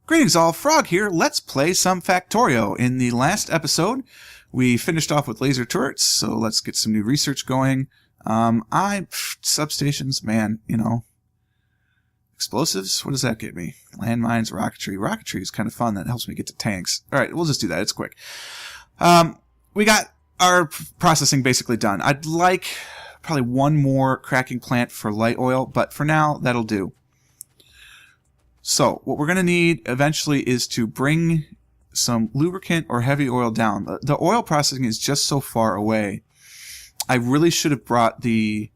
Greetings all, Frog here. Let's play some Factorio. In the last episode, we finished off with laser turrets, so let's get some new research going. Substations, man, you know. Explosives? What does that get me? Landmines, rocketry. Rocketry is kind of fun. That helps me get to tanks. Alright, we'll just do that. It's quick. We got our processing basically done. I'd like probably one more cracking plant for light oil, but for now, that'll do. So, what we're going to need eventually is to bring some lubricant or heavy oil down. The oil processing is just so far away. I really should have brought the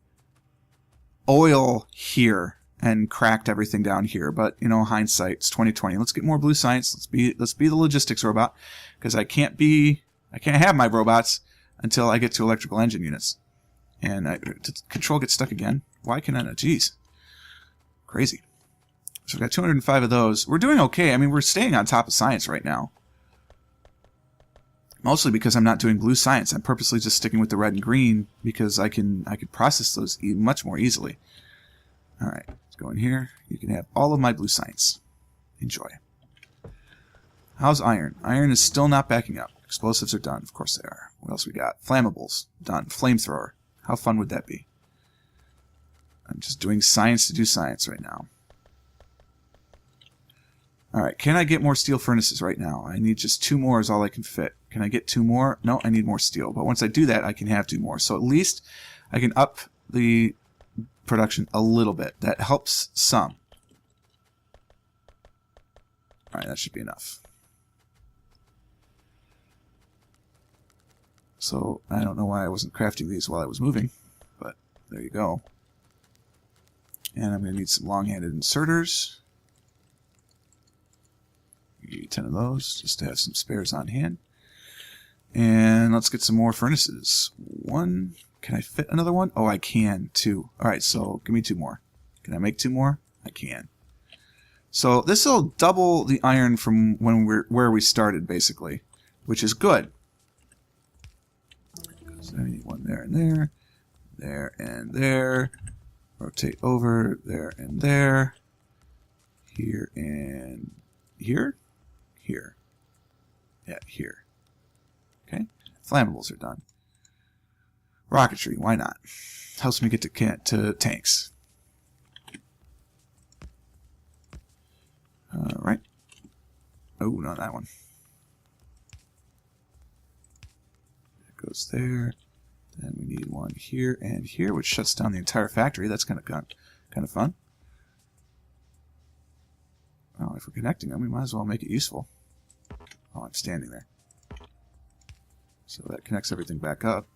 oil here and cracked everything down here, but you know, hindsight, it's 2020. Let's get more blue science. Let's be the logistics robot, because I can't have my robots until I get to electrical engine units. And control gets stuck again. Why can I not? Jeez, crazy. So we've got 205 of those. We're doing okay. I mean, we're staying on top of science right now. Mostly because I'm not doing blue science. I'm purposely just sticking with the red and green because I could process those much more easily. All right, let's go in here. You can have all of my blue science. Enjoy. How's iron? Iron is still not backing up. Explosives are done. Of course they are. What else we got? Flammables. Done. Flamethrower. How fun would that be? I'm just doing science to do science right now. Alright, can I get more steel furnaces right now? I need just 2 more is all I can fit. Can I get 2 more? No, I need more steel. But once I do that, I can have 2 more. So at least I can up the production a little bit. That helps some. Alright, that should be enough. So, I don't know why I wasn't crafting these while I was moving, but there you go. And I'm going to need some long-handed inserters. 10 of those, just to have some spares on hand. And let's get some more furnaces. 1. Can I fit another one? Oh, I can. 2. Alright, so give me 2 more. Can I make 2 more? I can. So this will double the iron from where we started, basically, which is good. So I need 1 there and there. There and there. Rotate over. There and there. Here and here. Here. Yeah, here. Okay. Flammables are done. Rocketry, why not? Helps me get to tanks. Alright. Oh, not that one. It goes there. Then we need 1 here and here, which shuts down the entire factory. That's kind of fun. Well, if we're connecting them, we might as well make it useful. Oh, I'm standing there. So that connects everything back up.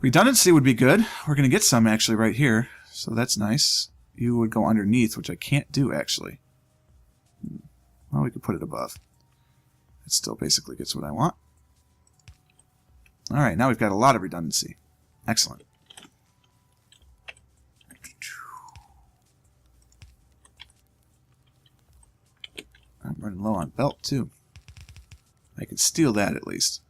Redundancy would be good. We're going to get some actually right here. So that's nice. You would go underneath, which I can't do actually. Well, we could put it above. It still basically gets what I want. Alright, now we've got a lot of redundancy. Excellent. I'm running low on belt, too. I can steal that, at least.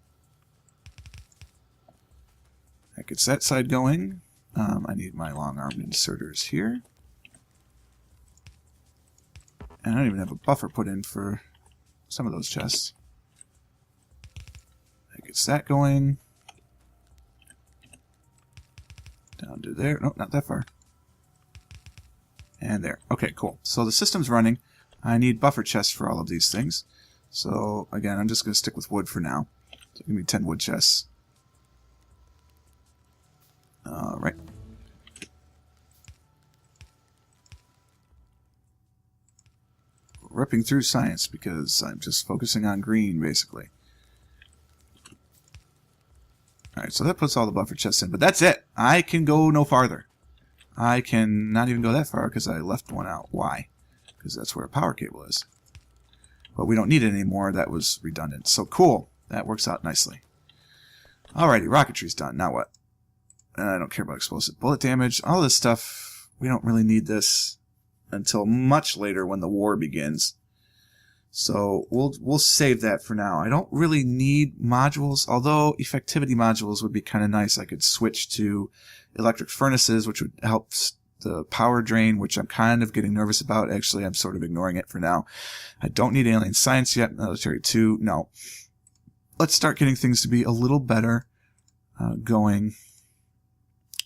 That gets that side going. I need my long-armed inserters here. And I don't even have a buffer put in for some of those chests. That gets that going. Down to there. Nope, not that far. And there. Okay, cool. So the system's running. I need buffer chests for all of these things. So, again, I'm just going to stick with wood for now. So give me 10 wood chests. Alright. Ripping through science because I'm just focusing on green, basically. Alright, so that puts all the buffer chests in. But that's it! I can go no farther. I can not even go that far because I left one out. Why? Because that's where a power cable is. But we don't need it anymore. That was redundant. So cool. That works out nicely. Alrighty, rocketry's done. Now what? I don't care about explosive bullet damage. All this stuff, we don't really need this until much later when the war begins. So we'll save that for now. I don't really need modules, although effectivity modules would be kind of nice. I could switch to electric furnaces, which would help the power drain, which I'm kind of getting nervous about. Actually, I'm sort of ignoring it for now. I don't need alien science yet. Military 2, no. Let's start getting things to be a little better going.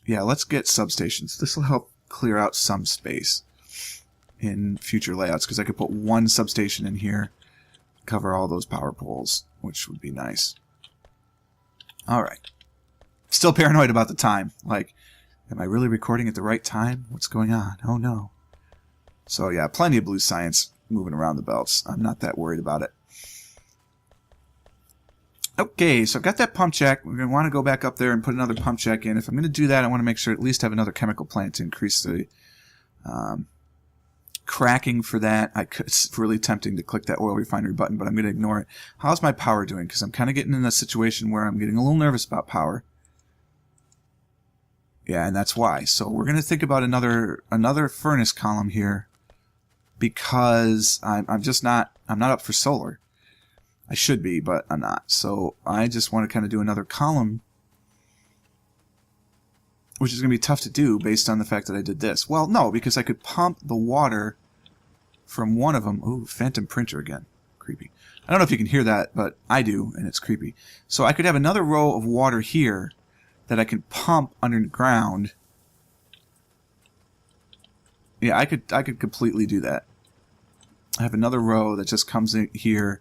Yeah, let's get substations. This will help clear out some space in future layouts, because I could put one substation in here, cover all those power poles, which would be nice. Alright. Still paranoid about the time. Like, am I really recording at the right time? What's going on? Oh no. So yeah, plenty of blue science moving around the belts. I'm not that worried about it. Okay, so I've got that pump check. We're going to want to go back up there and put another pump check in. If I'm going to do that, I want to make sure at least have another chemical plant to increase the cracking for that. It's really tempting to click that oil refinery button, but I'm going to ignore it. How's my power doing? Because I'm kind of getting in a situation where I'm getting a little nervous about power. Yeah, and that's why. So we're going to think about another furnace column here, because I'm not up for solar. I should be, but I'm not. So I just want to kind of do another column, which is going to be tough to do based on the fact that I did this. Well, no, because I could pump the water from one of them. Ooh, phantom printer again. Creepy. I don't know if you can hear that, but I do, and it's creepy. So I could have another row of water here that I can pump underground. Yeah, I could completely do that. I have another row that just comes in here,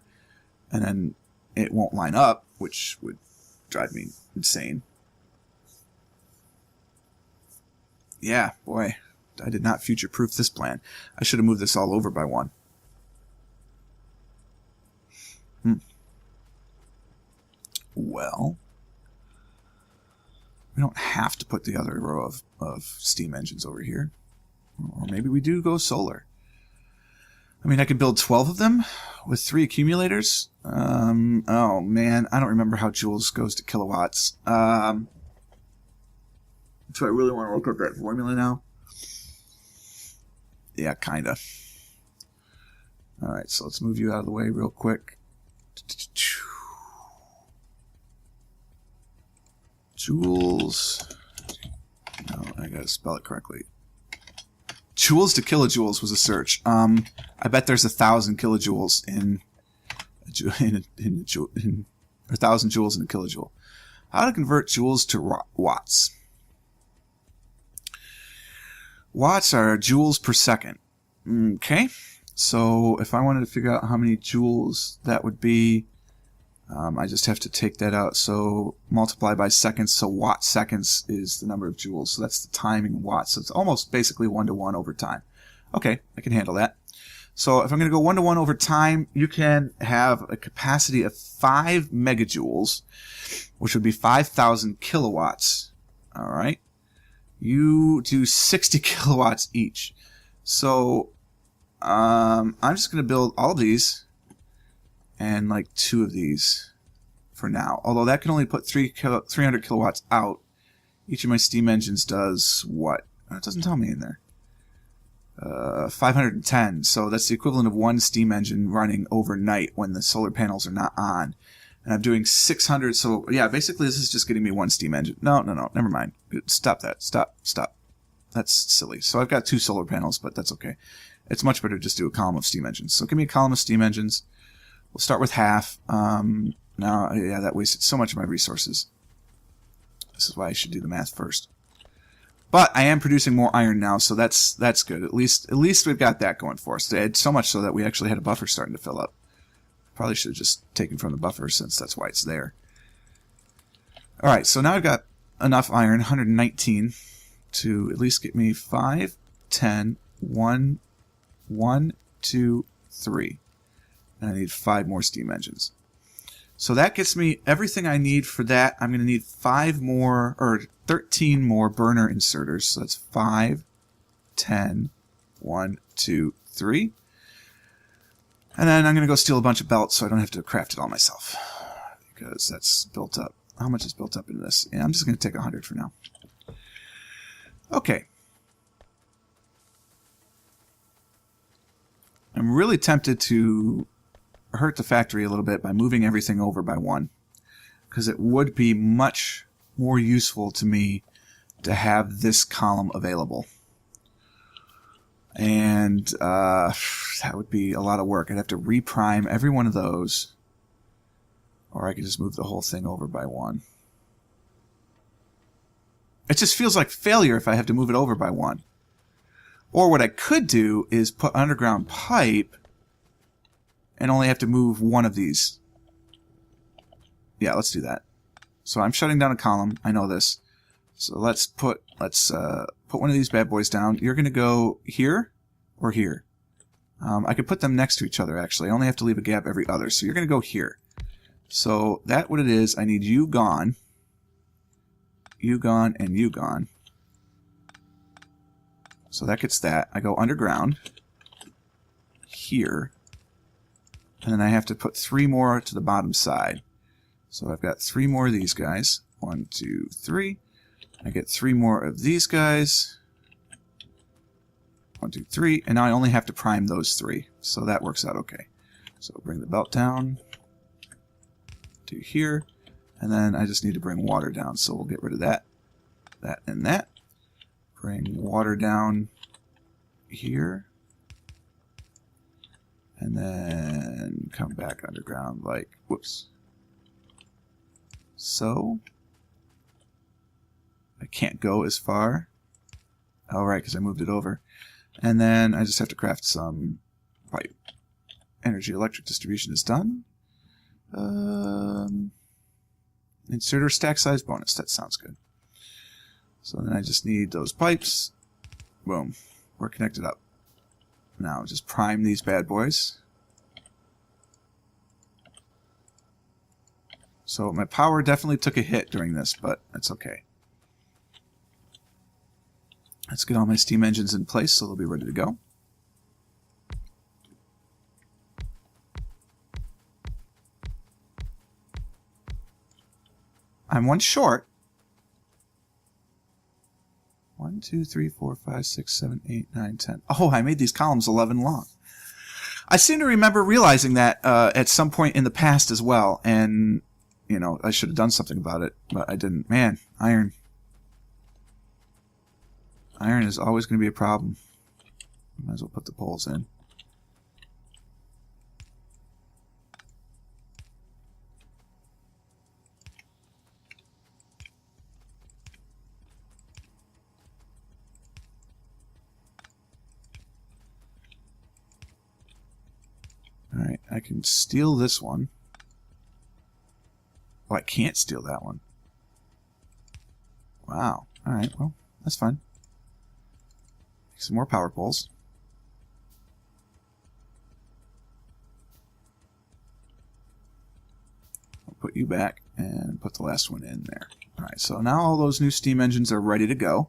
and then it won't line up, which would drive me insane. Yeah, boy, I did not future-proof this plan. I should have moved this all over by one. Well, we don't have to put the other row of steam engines over here. Or maybe we do go solar. I mean, I could build 12 of them with 3 accumulators. Oh, man, I don't remember how joules goes to kilowatts. Do I really want to look at that formula now? Yeah, kind of. All right, so let's move you out of the way real quick. Joules. No, I gotta spell it correctly. Joules to kilojoules was a search. I bet there's 1,000 kilojoules in 1,000 joules in a kilojoule. How to convert joules to watts? Watts are joules per second. Okay, so if I wanted to figure out how many joules that would be, I just have to take that out. So multiply by seconds. So watt seconds is the number of joules. So that's the timing in watts. So it's almost basically 1-to-1 over time. Okay, I can handle that. So if I'm going to go 1-to-1 over time, you can have a capacity of 5 megajoules, which would be 5,000 kilowatts. All right. You do 60 kilowatts each. So I'm just going to build all of these and like 2 of these for now. Although that can only put 300 kilowatts out. Each of my steam engines does what? It doesn't tell me in there. 510. So that's the equivalent of 1 steam engine running overnight when the solar panels are not on. And I'm doing 600. So yeah, basically this is just getting me 1 steam engine. No, never mind. Stop that. Stop. That's silly. So I've got 2 solar panels, but that's okay. It's much better to just do a column of steam engines. So give me a column of steam engines. We'll start with half. Now, yeah, that wasted so much of my resources. This is why I should do the math first. But I am producing more iron now, so that's good. At least we've got that going for us. It's so much so that we actually had a buffer starting to fill up. Probably should have just taken from the buffer, since that's why it's there. All right, so now I've got enough iron, 119, to at least get me 5, 10, 1, 2, 3. And I need 5 more steam engines. So that gets me everything I need for that. I'm going to need 13 more burner inserters. So that's 5, 10, 1, 2, 3. And then I'm going to go steal a bunch of belts so I don't have to craft it all myself, because that's built up. How much is built up into this? Yeah, I'm just going to take 100 for now. Okay. I'm really tempted to hurt the factory a little bit by moving everything over by 1, because it would be much more useful to me to have this column available. And that would be a lot of work. I'd have to reprime every one of those. Or I could just move the whole thing over by one. It just feels like failure if I have to move it over by one. Or what I could do is put underground pipe and only have to move one of these. Yeah, let's do that. So I'm shutting down a column. I know this. So let's put one of these bad boys down. You're going to go here or here. I could put them next to each other, actually. I only have to leave a gap every other. So you're going to go here. So that's what it is. I need you gone, and you gone. So that gets that. I go underground here. And then I have to put 3 more to the bottom side. So I've got 3 more of these guys. 1, 2, 3. I get 3 more of these guys. 1, 2, 3. And now I only have to prime those 3. So that works out okay. So bring the belt down to here. And then I just need to bring water down. So we'll get rid of that. That and that. Bring water down here. And then come back underground like, whoops. So, I can't go as far. Oh, right, because I moved it over. And then I just have to craft some pipe. Energy electric distribution is done. Inserter stack size bonus. That sounds good. So then I just need those pipes. Boom. We're connected up. Now just prime these bad boys. So my power definitely took a hit during this, but that's okay. Let's get all my steam engines in place so they'll be ready to go. I'm one short. 1, 2, 3, 4, 5, 6, 7, 8, 9, 10. Oh, I made these columns 11 long. I seem to remember realizing that at some point in the past as well, and, you know, I should have done something about it, but I didn't. Man, iron. Iron is always going to be a problem. Might as well put the poles in. Alright, I can steal this one. Oh, I can't steal that one. Wow. Alright, well, that's fine. Make some more power poles. I'll put you back and put the last one in there. Alright, so now all those new steam engines are ready to go.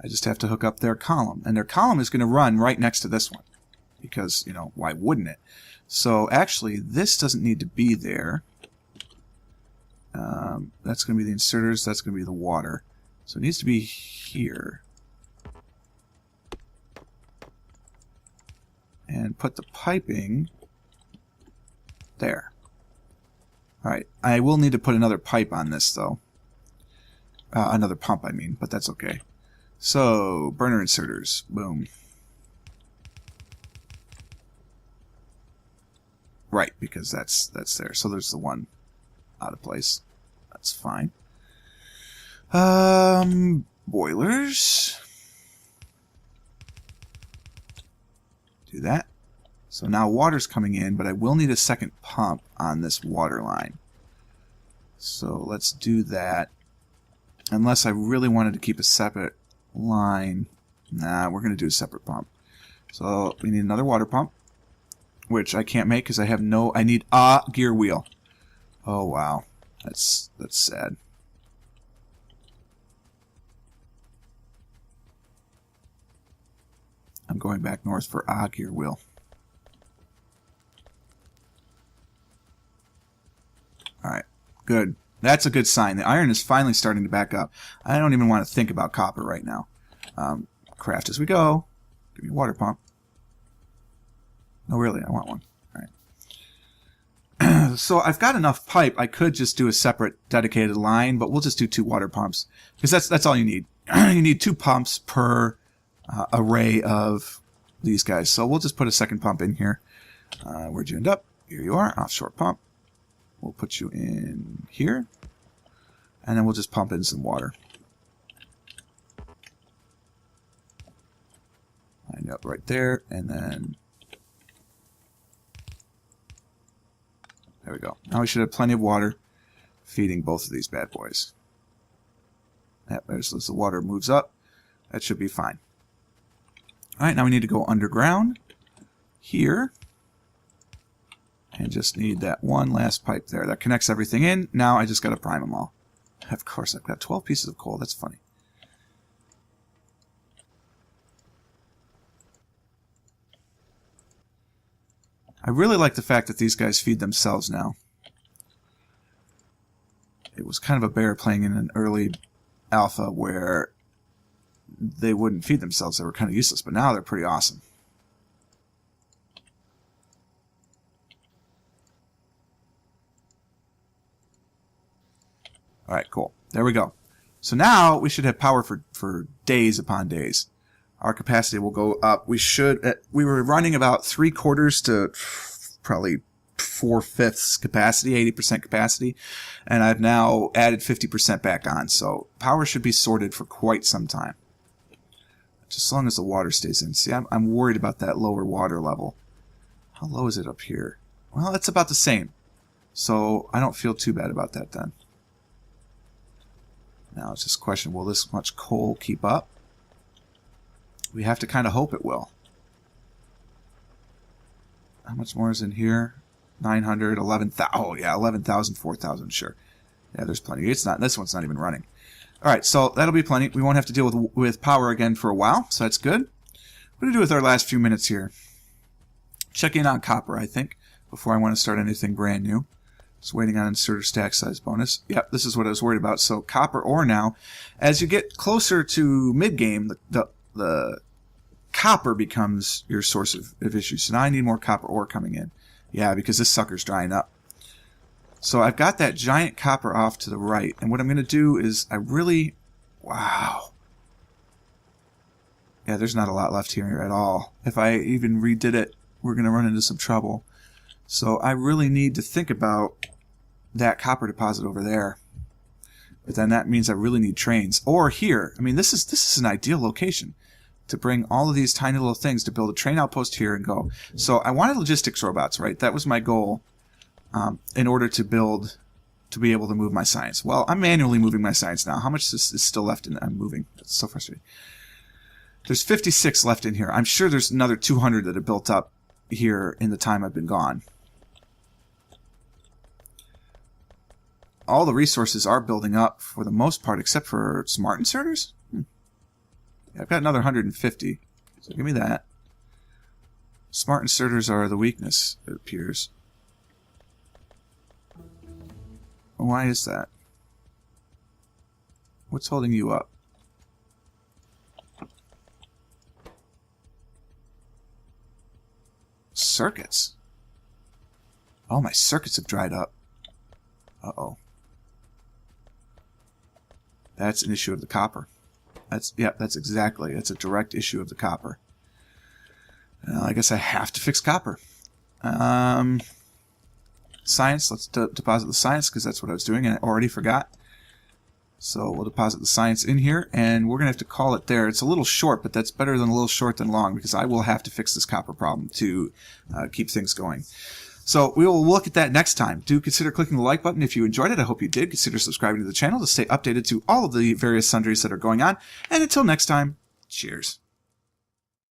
I just have to hook up their column. And their column is going to run right next to this one. Because, you know, why wouldn't it? So actually, this doesn't need to be there. That's going to be the inserters. That's going to be the water. So it needs to be here. And put the piping there. Alright, I will need to put another pipe on this, though. Another pump, I mean, but that's okay. So, burner inserters. Boom. Right, because that's there. So there's the one out of place. That's fine. Boilers. Do that. So now water's coming in, but I will need a second pump on this water line. So let's do that. Unless I really wanted to keep a separate line. Nah, we're going to do a separate pump. So we need another water pump. Which I can't make because I have no... I need a gear wheel. Oh, wow. That's sad. I'm going back north for a gear wheel. Alright. Good. That's a good sign. The iron is finally starting to back up. I don't even want to think about copper right now. Craft as we go. Give me a water pump. No, really, I want one. All right. So I've got enough pipe. I could just do a separate dedicated line, but we'll just do 2 water pumps because that's all you need. You need 2 pumps per array of these guys. So we'll just put a second pump in here. Where'd you end up? Here you are, offshore pump. We'll put you in here, and then we'll just pump in some water. Line you up right there, and then there we go. Now we should have plenty of water feeding both of these bad boys. Yep, as the water moves up, that should be fine. Alright, now we need to go underground here. And just need that one last pipe there. That connects everything in. Now I just got to prime them all. Of course, I've got 12 pieces of coal. That's funny. I really like the fact that these guys feed themselves now. It was kind of a bear playing in an early alpha where they wouldn't feed themselves. They were kind of useless, but now they're pretty awesome. Alright, cool. There we go. So now we should have power for days upon days. Our capacity will go up. We were running about 3/4 to probably 4/5 capacity, 80% capacity, and I've now added 50% back on. So power should be sorted for quite some time. Just as long as the water stays in. See, I'm worried about that lower water level. How low is it up here? Well, it's about the same. So I don't feel too bad about that then. Now it's just a question, will this much coal keep up? We have to kind of hope it will. How much more is in here? 900, 11,000. Oh yeah, 11,000, 4,000, sure. Yeah, there's plenty. It's not. This one's not even running. All right, so that'll be plenty. We won't have to deal with power again for a while, so that's good. What do we do with our last few minutes here? Check in on copper, I think, before I want to start anything brand new. Just waiting on inserter stack size bonus. Yep, this is what I was worried about. So copper ore now. As you get closer to mid-game, the copper becomes your source of issues. So now I need more copper ore coming in. Yeah, because this sucker's drying up. So I've got that giant copper off to the right. And what I'm going to do is wow. Yeah, there's not a lot left here at all. If I even redid it, we're going to run into some trouble. So I really need to think about that copper deposit over there. But then that means I really need trains. Or here. I mean, this is an ideal location to bring all of these tiny little things to build a train outpost here and go. So I wanted logistics robots, right? That was my goal in order to be able to move my science. Well, I'm manually moving my science now. How much is still left in I'm moving? That's so frustrating. There's 56 left in here. I'm sure there's another 200 that have built up here in the time I've been gone. All the resources are building up for the most part, except for smart inserters. Yeah, I've got another 150, so give me that. Smart inserters are the weakness, it appears. Why is that? What's holding you up? Circuits. Oh, my circuits have dried up. Uh-oh. That's an issue of the copper. That's exactly. It's a direct issue of the copper. I guess I have to fix copper. Science. Let's deposit the science because that's what I was doing and I already forgot. So we'll deposit the science in here and we're going to have to call it there. It's a little short, but that's better than a little short than long because I will have to fix this copper problem to keep things going. So we will look at that next time. Do consider clicking the like button if you enjoyed it. I hope you did. Consider subscribing to the channel to stay updated to all of the various sundries that are going on. And until next time, cheers.